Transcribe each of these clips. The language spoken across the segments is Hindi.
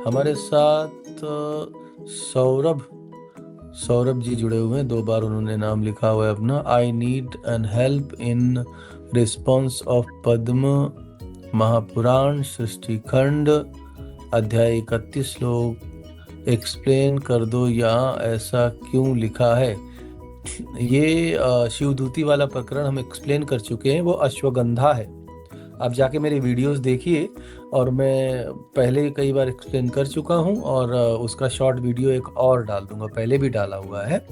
हमारे साथ सौरभ सौरभ जी जुड़े हुए हैं। 2 बार उन्होंने नाम लिखा हुआ है अपना। I need an help in response of Padma Mahapurana सृष्टि खंड अध्याय 31 श्लोक एक्सप्लेन कर दो, यहाँ ऐसा क्यों लिखा है। ये शिवदूती वाला प्रकरण हम एक्सप्लेन कर चुके हैं, वो अश्वगंधा है। आप जाके मेरे वीडियोस देखिए, और मैं पहले कई बार एक्सप्लेन कर चुका हूँ, और उसका शॉर्ट वीडियो एक और डाल दूंगा, पहले भी डाला हुआ है।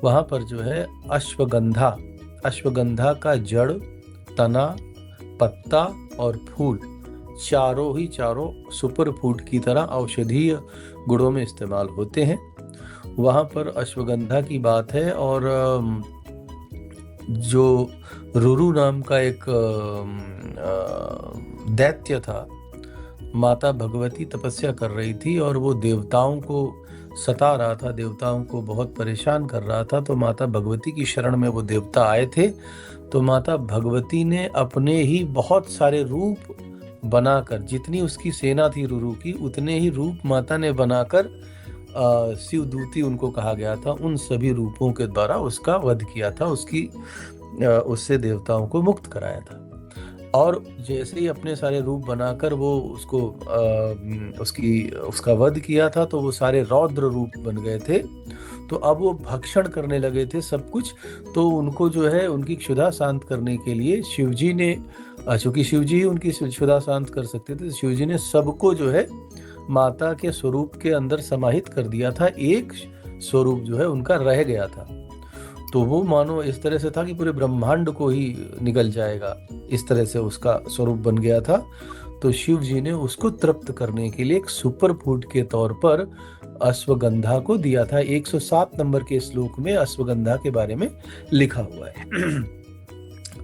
वहाँ पर जो है अश्वगंधा का जड़, तना, पत्ता और फूल चारों सुपर फूड की तरह औषधीय गुणों में इस्तेमाल होते हैं। वहाँ पर अश्वगंधा की बात है, और जो रुरु नाम का एक दैत्य था, माता भगवती तपस्या कर रही थी और वो देवताओं को सता रहा था, देवताओं को बहुत परेशान कर रहा था। तो माता भगवती की शरण में वो देवता आए थे। तो माता भगवती ने अपने ही बहुत सारे रूप बनाकर, जितनी उसकी सेना थी रुरु की, उतने ही रूप माता ने बनाकर, शिवदूती उनको कहा गया था, उन सभी रूपों के द्वारा उसका वध किया था, उससे देवताओं को मुक्त कराया था। और जैसे ही अपने सारे रूप बनाकर वो उसका वध किया था, तो वो सारे रौद्र रूप बन गए थे। तो अब वो भक्षण करने लगे थे सब कुछ। तो उनको जो है, उनकी क्षुधा शांत करने के लिए शिवजी ने, चूंकि शिवजी ही उनकी क्षुधा शांत कर सकते थे, शिवजी ने सबको जो है माता के स्वरूप के अंदर समाहित कर दिया था। एक स्वरूप जो है उनका रह गया था। तो वो मानो इस तरह से था कि पूरे ब्रह्मांड को ही निगल जाएगा, इस तरह से उसका स्वरूप बन गया था। तो शिव जी ने उसको तृप्त करने के लिए एक सुपर फूड के तौर पर अश्वगंधा को दिया था। 107 नंबर के श्लोक में अश्वगंधा के बारे में लिखा हुआ है।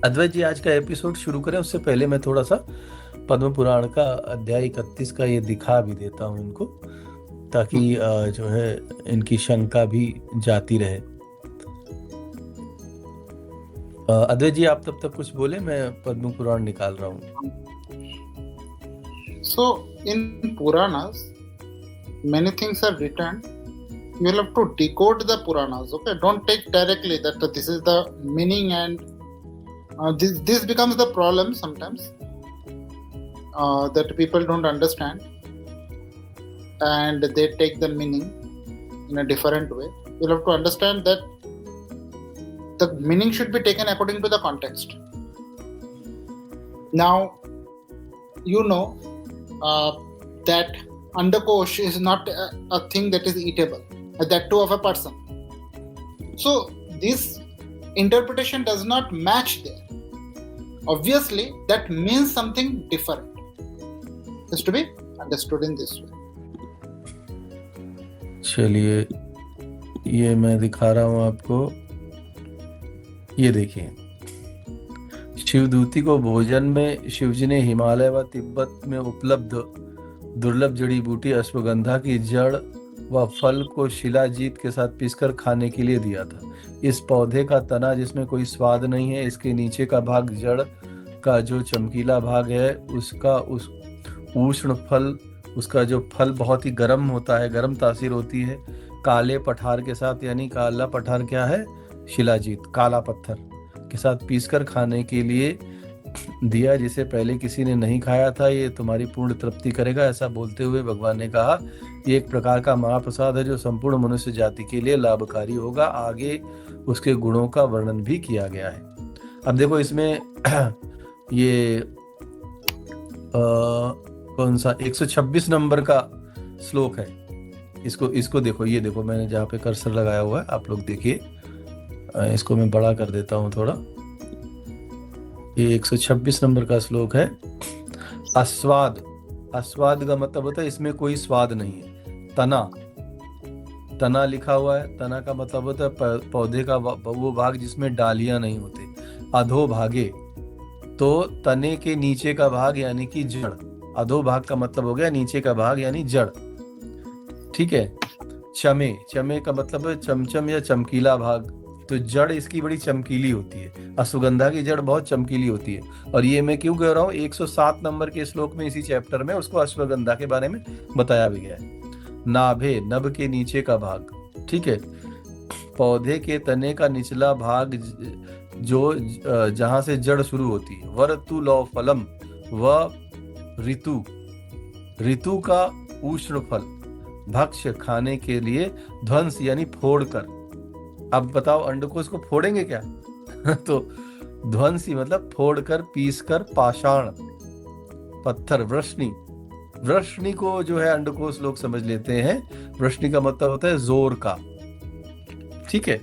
अद्वैत जी, आज का एपिसोड शुरू करें उससे पहले मैं थोड़ा सा पद्म पुराण का अध्याय 31 का ये दिखा भी देता हूँ इनको, ताकि जो है इनकी शंका भी जाती रहे। अद्वैत जी, आप तब तक कुछ बोले, मैं पद्म पुराण निकाल रहा हूँ। So in Puranas, many things are written. You will have to decode the Puranas. Okay, don't take directly that this is the meaning, and this becomes the problem sometimes, that people don't understand and they take the meaning in a different way. You'll have to understand that the meaning should be taken according to the context. Now, you know that Andakosh is not a thing that is eatable, that too of a person. So this interpretation does not match there. Obviously, that means something different. It has to be understood in this way. चलिए, ये मैं दिखा रहा हूँ आपको। ये देखिए, शिवदूती को भोजन में शिवजी ने हिमालय व तिब्बत में उपलब्ध दुर्लभ जड़ी बूटी अश्वगंधा की जड़ व फल को शिलाजीत के साथ पीसकर खाने के लिए दिया था। इस पौधे का तना, जिसमें कोई स्वाद नहीं है, इसके नीचे का भाग, जड़ का जो चमकीला भाग है, उसका उस उष्ण फल, उसका जो फल बहुत ही गर्म होता है, गर्म तासीर होती है, काले पठार के साथ, यानी काला पठार क्या है, शिलाजीत, काला पत्थर के साथ पीसकर खाने के लिए दिया, जिसे पहले किसी ने नहीं खाया था। ये तुम्हारी पूर्ण तृप्ति करेगा। ऐसा बोलते हुए भगवान ने कहा, ये एक प्रकार का महाप्रसाद है जो संपूर्ण मनुष्य जाति के लिए लाभकारी होगा। आगे उसके गुणों का वर्णन भी किया गया है। अब देखो इसमें ये कौन सा 126 नंबर का श्लोक है। इसको देखो, ये देखो, मैंने जहाँ पे कर्सर लगाया हुआ है, आप लोग देखिए। इसको मैं बड़ा कर देता हूँ थोड़ा। ये 126 नंबर का श्लोक है। अस्वाद का मतलब होता है इसमें कोई स्वाद नहीं है। तना लिखा हुआ है। तना का मतलब होता है पौधे का वो भाग जिसमें डालियां नहीं होते। अधो भागे, तो तने के नीचे का भाग यानी कि जड़। अधो भाग का मतलब हो गया नीचे का भाग यानी जड़, ठीक है। चमे का मतलब है चमचम या चमकीला भाग, तो जड़ इसकी बड़ी चमकीली होती है, अश्वगंधा की जड़ बहुत चमकीली होती है। और ये मैं क्यों कह रहा हूँ, 107 नंबर के श्लोक में इसी चैप्टर में उसको अश्वगंधा के बारे में बताया भी गया है। नाभे, नभ के नीचे का भाग, ठीक है, पौधे के तने का निचला भाग जो जहां से जड़ शुरू होती है। वरतु लौ फलम, व ऋतु, ऋतु का उष्ण फल, भक्ष्य खाने के लिए, ध्वंस यानी फोड़ कर। अब बताओ अंडकोश को फोड़ेंगे क्या? तो ध्वंसी मतलब फोड़ कर, पीस कर, पाषाण पत्थर, वृष्णि, वृष्णि को जो है अंडकोश लोग समझ लेते हैं। वृष्णि का मतलब होता है जोर का, ठीक है,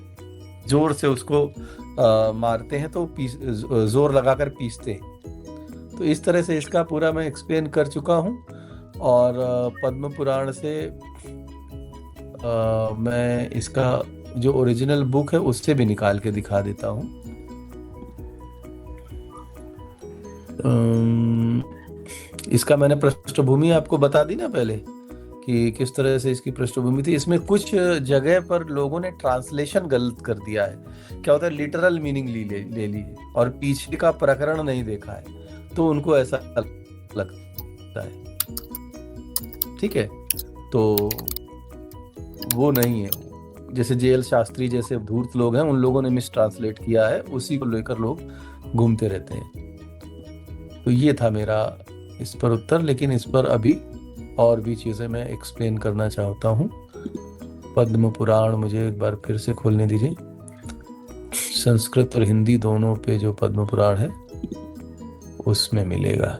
जोर से उसको मारते हैं तो जोर लगाकर पीसते हैं। तो इस तरह से इसका पूरा मैं एक्सप्लेन कर चुका हूँ। और पद्म पुराण से मैं इसका जो ओरिजिनल बुक है उससे भी निकाल के दिखा देता हूँ। इसका मैंने पृष्ठभूमि आपको बता दी ना पहले कि किस तरह से इसकी पृष्ठभूमि थी। इसमें कुछ जगह पर लोगों ने ट्रांसलेशन गलत कर दिया है। क्या होता है, लिटरल मीनिंग ले ली है और पीछे का प्रकरण नहीं देखा है, तो उनको ऐसा लगता है, ठीक है। तो वो नहीं है, जैसे जेएल शास्त्री जैसे धूर्त लोग हैं, उन लोगों ने मिस ट्रांसलेट किया है, उसी को लेकर लोग घूमते रहते हैं। तो ये था मेरा इस पर उत्तर, लेकिन इस पर अभी और भी चीज़ें मैं एक्सप्लेन करना चाहता हूँ। पद्म पुराण मुझे एक बार फिर से खोलने दीजिए। संस्कृत और हिंदी दोनों पे जो पद्म पुराण है उसमें मिलेगा।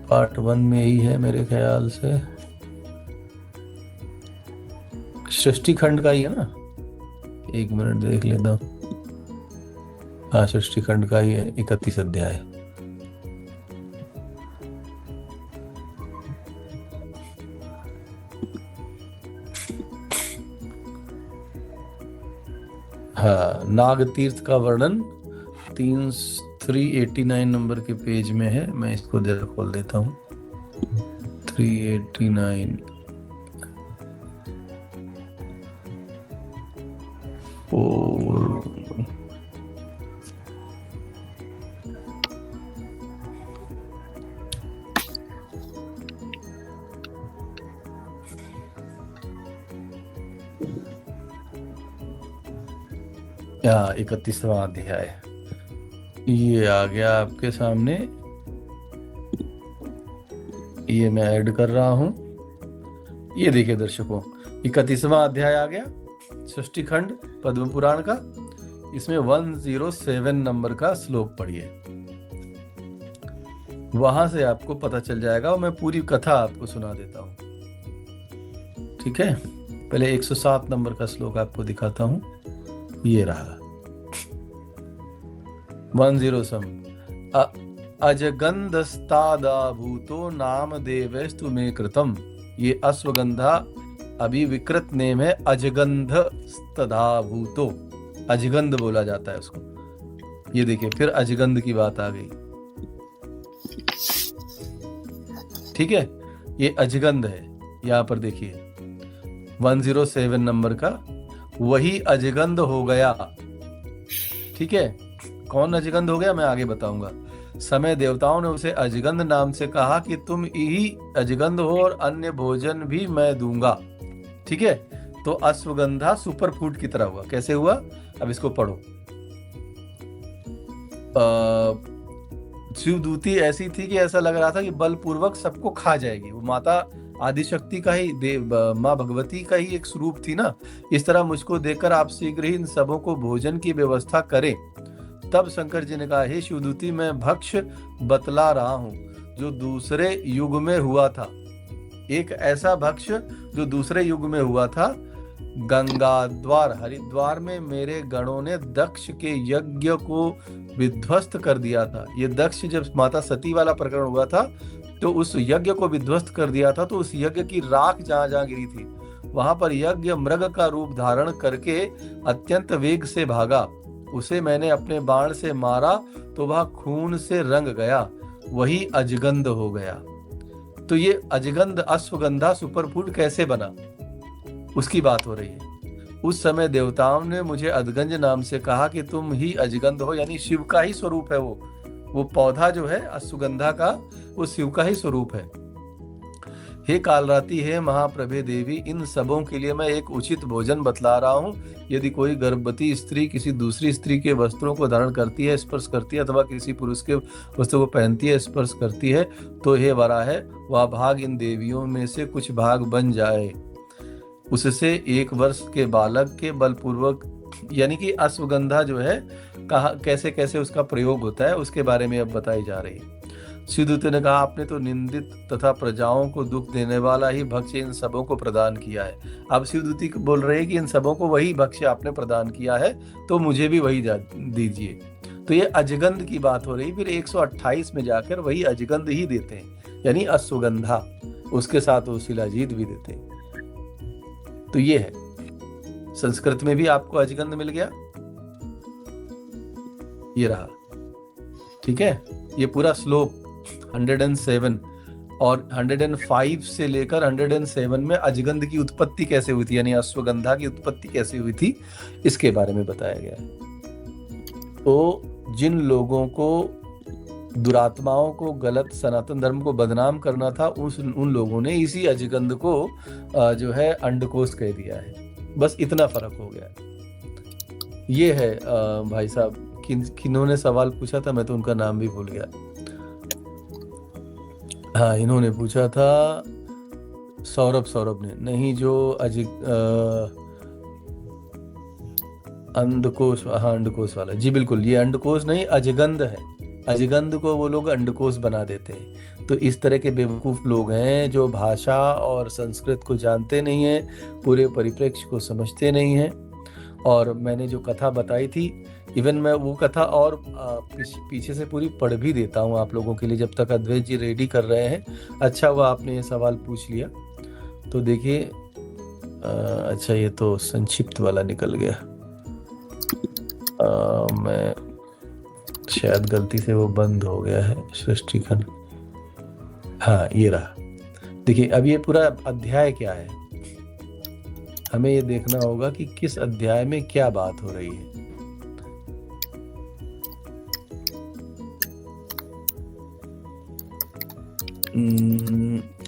पार्ट 1 में ही है मेरे ख्याल से, सृष्टि खंड का ही है ना। एक मिनट देख लेता हूँ। हाँ, सृष्टि खंड का ही है, 31 अध्याय। हाँ, नाग तीर्थ का वर्णन 389 नंबर के पेज में है। मैं इसको जरा खोल देता हूँ। 389 31वां अध्याय ये आ गया आपके सामने। ये मैं ऐड कर रहा हूं। ये देखिए दर्शकों, 31वां अध्याय आ गया, सृष्टि खंड पद्म पुराण का। इसमें 107 नंबर का श्लोक पढ़िए, वहां से आपको पता चल जाएगा। और मैं पूरी कथा आपको सुना देता हूं, ठीक है। पहले 107 नंबर का श्लोक आपको दिखाता हूं। ये रहा 107। अजगंधस्तादा भूतो नाम देवस्तु मे कृतम। ये अश्वगंधा अभी विकृत नेम है, अजगंधस्तदा भूतो। अजगंध बोला जाता है उसको। ये देखिए, फिर अजगंध की बात आ गई, ठीक है। ये अजगंध है, यहां पर देखिए 107 नंबर का, वही अजगंध हो गया, ठीक है। कौन अजगंध हो गया मैं आगे बताऊंगा। समय देवताओं ने उसे अजगंध नाम से कहा कि तुम ही अजगंध हो और अन्य भोजन भी मैं दूंगा, ठीक है। तो अश्वगंधा सुपर फूड की तरह हुआ। कैसे हुआ, अब इसको पढ़ो। शिवदूती ऐसी थी कि ऐसा लग रहा था कि बलपूर्वक सबको खा जाएगी। वो माता आदिशक्ति का ही, माँ भगवती का ही एक स्वरूप थी ना। इस तरह मुझको देखकर आप शीघ्र ही इन सबों को भोजन की व्यवस्था करें। तब शंकर जी ने कहा, हे शिवदूती, मैं भक्ष्य बतला रहा हूँ जो दूसरे युग में हुआ था। एक ऐसा भक्ष्य जो दूसरे युग में हुआ था। गंगाद्वार हरिद्वार में मेरे गणों ने दक्ष के यज्ञ को विध्वस्त कर दिया था। ये दक्ष जब माता सती वाला प्रकरण हुआ था तो उस यज्ञ को विध्वस्त कर दिया था। तो उस यज्ञ की राख जहां जहां गिरी थी वहां पर यज्ञ मृग का रूप धारण करके अत्यंत वेग से भागा। उसे मैंने अपने बाण से मारा तो वह खून से रंग गया, वही अजगंध हो गया। तो ये अजगंध अश्वगंधा सुपरफूड कैसे बना? उसकी बात हो रही है। उस समय देवताओं ने मुझे अदगंज नाम से कहा कि तुम ही अजगंध हो, यानी शिव का ही स्वरूप है वो पौधा जो है अश्वगंधा का, वो शिव का ही स्वरूप है। हे कालरात्रि, हे महाप्रभे देवी, इन सबों के लिए मैं एक उचित भोजन बतला रहा हूँ। यदि कोई गर्भवती स्त्री किसी दूसरी स्त्री के वस्त्रों को धारण करती है, स्पर्श करती है, अथवा किसी पुरुष के वस्त्रों को पहनती है, स्पर्श करती है, तो हे वराह, वह भाग इन देवियों में से कुछ भाग बन जाए। उससे 1 वर्ष के बालक के बलपूर्वक, यानी कि अश्वगंधा जो है कहा कैसे कैसे उसका प्रयोग होता है उसके बारे में अब बताई जा रही है। शिवदूत ने कहा, आपने तो निंदित तथा प्रजाओं को दुख देने वाला ही भक्ष्य इन सबों को प्रदान किया है। अब शिवदूती बोल रहे हैं कि इन सबों को वही भक्ष्य आपने प्रदान किया है, तो मुझे भी वही दीजिए। तो ये अजगंध की बात हो रही। फिर 128 में जाकर वही अजगंध ही देते हैं, यानी अश्वगंधा, उसके साथ वो शिलाजीत भी देते हैं। तो ये है, संस्कृत में भी आपको अजगंध मिल गया, ये रहा। ठीक है, ये पूरा श्लोक 107 और 105 से लेकर 107 में अजगंध की उत्पत्ति कैसे हुई थी, यानी अश्वगंधा की उत्पत्ति कैसे हुई थी, इसके बारे में बताया गया है। तो जिन लोगों को, दुरात्माओं को, गलत सनातन धर्म को बदनाम करना था, उन लोगों ने इसी अजगंध को जो है अंडकोश कह दिया है। बस इतना फर्क हो गया। ये है भाई साहब, किन्होंने सवाल पूछा था, मैं तो उनका नाम भी भूल गया। हाँ, इन्होंने पूछा था, सौरभ ने नहीं, जो अंडकोश, हाँ अंडकोश वाला, जी बिल्कुल, ये अंडकोश नहीं अजगंध है। अजगंध को वो लोग अंडकोश बना देते हैं। तो इस तरह के बेवकूफ़ लोग हैं जो भाषा और संस्कृत को जानते नहीं हैं, पूरे परिप्रेक्ष्य को समझते नहीं हैं। और मैंने जो कथा बताई थी, इवन मैं वो कथा और पीछे से पूरी पढ़ भी देता हूँ आप लोगों के लिए, जब तक अद्वैत जी रेडी कर रहे हैं। अच्छा हुआ आपने ये सवाल पूछ लिया। तो देखिए, अच्छा ये तो संक्षिप्त वाला निकल गया, मैं शायद गलती से वो बंद हो गया है, सृष्टिखंड। हाँ, ये रहा। देखिए, अब ये पूरा अध्याय क्या है, हमें ये देखना होगा कि किस अध्याय में क्या बात हो रही है।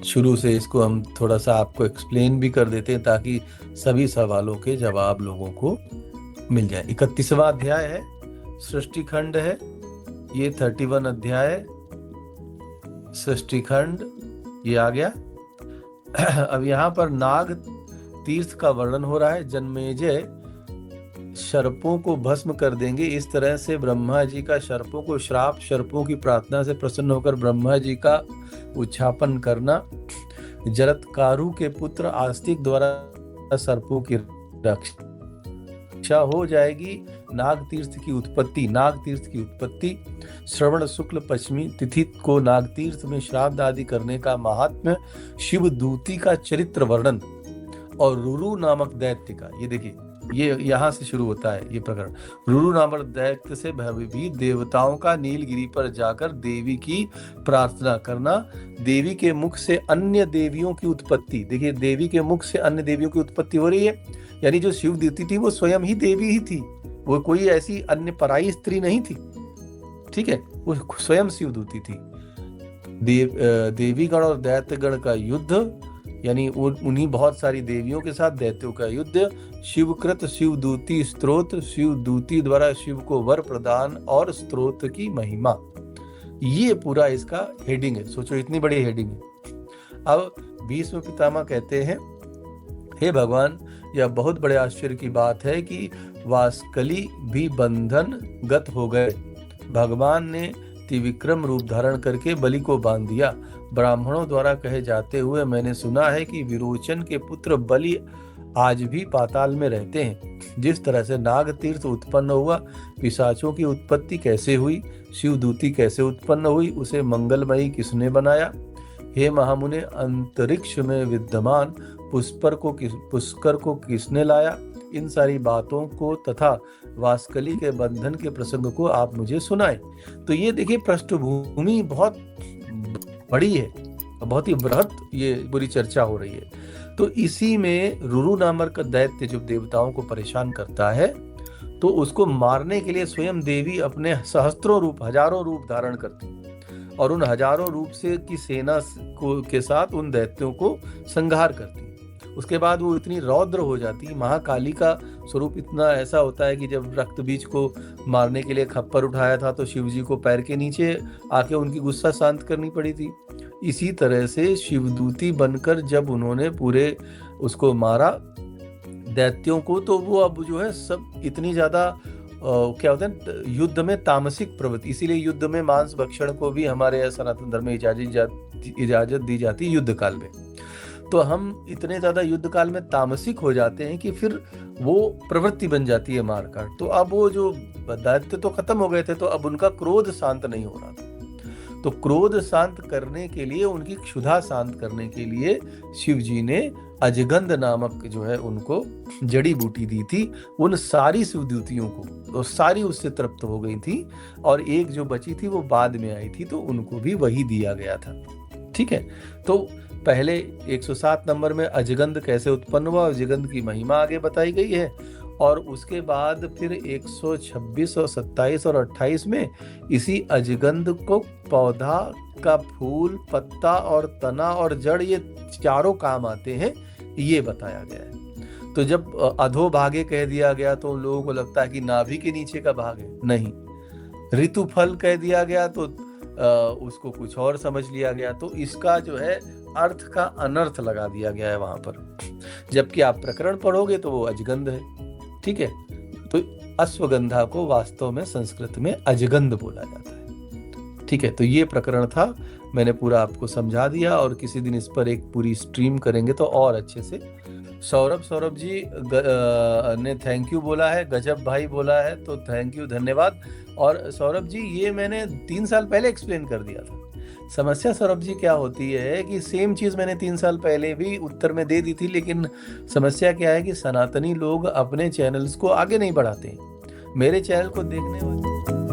शुरू से इसको हम थोड़ा सा आपको एक्सप्लेन भी कर देते हैं, ताकि सभी सवालों के जवाब लोगों को मिल जाए। 31वां अध्याय है, सृष्टिखंड है, ये 31 अध्याय सृष्टिखंड, ये आ गया। अब यहाँ पर नाग तीर्थ का वर्णन हो रहा है। जन्मेजय सर्पों को भस्म कर देंगे, इस तरह से ब्रह्मा जी का सर्पों को श्राप, सर्पों की प्रार्थना से प्रसन्न होकर ब्रह्मा जी का उच्चापन करना, जरत्कारु के पुत्र आस्तिक द्वारा सर्पों की रक्षा हो जाएगी। नाग तीर्थ की उत्पत्ति, श्रवण शुक्ल पश्चिमी तिथि को नाग तीर्थ में श्राद्ध आदि करने का महात्म्य, शिव दूती का चरित्र वर्णन और रुरु नामक दैत्य का, ये देखिए, ये यहाँ से शुरू होता है ये प्रकरण। रुरु नामक दैत्य से भयभीत देवताओं का नीलगिरी पर जाकर देवी की प्रार्थना करना, देवी के मुख से अन्य देवियों की उत्पत्ति। देखिए, देवी के मुख से अन्य देवियों की उत्पत्ति हो रही है, यानी जो शिव दूती थी वो स्वयं ही देवी ही थी, वो कोई ऐसी अन्य पराई स्त्री नहीं थी। ठीक है, वो स्वयं शिव दूती थी। देवी गण और दैत्य गण का युद्ध, यानी उन्हीं बहुत सारी देवियों के साथ दैत्यों का युद्ध। शिवकृत शिवदूती स्तोत्र, शिवदूती द्वारा शिव को वर प्रदान और स्तोत्र की महिमा, ये पूरा इसका हेडिंग है। सोचो, इतनी बड़ी हेडिंग है। अब भीष्म पितामह कहते हैं, हे भगवान, यह बहुत बड़े आश्चर्य की बात है कि वासकली भी बंधन गत हो गए। भगवान ने त्रिविक्रम रूप धारण करके बलि को बांध दिया। ब्राह्मणों द्वारा कहे जाते हुए मैंने सुना है कि विरोचन के पुत्र बलि आज भी पाताल में रहते हैं। जिस तरह से नाग तीर्थ उत्पन्न हुआ, पिशाचों की उत्पत्ति कैसे हुई, शिवदूती कैसे उत्पन्न हुई, उसे मंगलमयी किसने बनाया। हे महामुने, अंतरिक्ष में विद्यमान पुष्कर को किसने लाया। इन सारी बातों को तथा वासकली के बंधन के प्रसंग को आप मुझे सुनाएं। तो ये देखिए, पृष्ठभूमि बहुत बड़ी है। बहुत ही बृहत ये पूरी चर्चा हो रही है। तो इसी में रुरु नामक का दैत्य जो देवताओं को परेशान करता है, तो उसको मारने के लिए स्वयं देवी अपने सहस्त्रों रूप, हजारों रूप धारण करती और उन हजारों रूप से की सेना को के साथ उन दैत्यों को संहार करती। उसके बाद वो इतनी रौद्र हो जाती, महाकाली का स्वरूप इतना ऐसा होता है कि जब रक्त बीज को मारने के लिए खप्पर उठाया था तो शिव जी को पैर के नीचे आके उनकी गुस्सा शांत करनी पड़ी थी। इसी तरह से शिवदूती बनकर जब उन्होंने पूरे उसको मारा दैत्यों को, तो वो अब जो है सब इतनी ज्यादा क्या होता है युद्ध में तामसिक प्रवृत्ति, इसीलिए युद्ध में मांस भक्षण को भी हमारे सनातन धर्म में इजाजत दी जाती है युद्ध काल में। तो हम इतने ज्यादा युद्ध काल में तामसिक हो जाते हैं कि फिर वो प्रवृत्ति बन जाती है मार काट। तो अब वो जो दैत्य तो खत्म हो गए थे, तो अब उनका क्रोध शांत नहीं हो रहा था। तो क्रोध शांत करने के लिए, उनकी क्षुधा शांत करने के लिए शिव जी ने अजगंध नामक जो है उनको जड़ी बूटी दी थी। उन सारी शिवदूतियों को, तो सारी उससे तृप्त हो गई थी, और एक जो बची थी वो बाद में आई थी, तो उनको भी वही दिया गया था। ठीक है, तो पहले 107 नंबर में अजगंध कैसे उत्पन्न हुआ, अजगंध की महिमा आगे बताई गई है। और उसके बाद फिर 126 और 27 और 28 में इसी अजगंध को पौधा का फूल, पत्ता और तना और जड़, ये चारों काम आते हैं, ये बताया गया है। तो जब अधोभागे कह दिया गया तो लोगों को लगता है कि नाभि के नीचे का भाग है, नहीं। ऋतु फल कह दिया गया तो उसको कुछ और समझ लिया गया। तो इसका जो है अर्थ का अनर्थ लगा दिया गया है वहां पर, जबकि आप प्रकरण पढ़ोगे तो वो अजगंध है। ठीक है, तो अश्वगंधा को वास्तव में संस्कृत में अजगंध बोला जाता है। ठीक है, तो ये प्रकरण था, मैंने पूरा आपको समझा दिया, और किसी दिन इस पर एक पूरी स्ट्रीम करेंगे तो और अच्छे से। सौरभ जी ने थैंक यू बोला है, गजब भाई बोला है, तो थैंक यू, धन्यवाद। और सौरभ जी ये मैंने 3 साल पहले एक्सप्लेन कर दिया था। समस्या सौरभ जी क्या होती है कि सेम चीज मैंने 3 साल पहले भी उत्तर में दे दी थी, लेकिन समस्या क्या है कि सनातनी लोग अपने चैनल्स को आगे नहीं बढ़ाते। मेरे चैनल को देखने वाले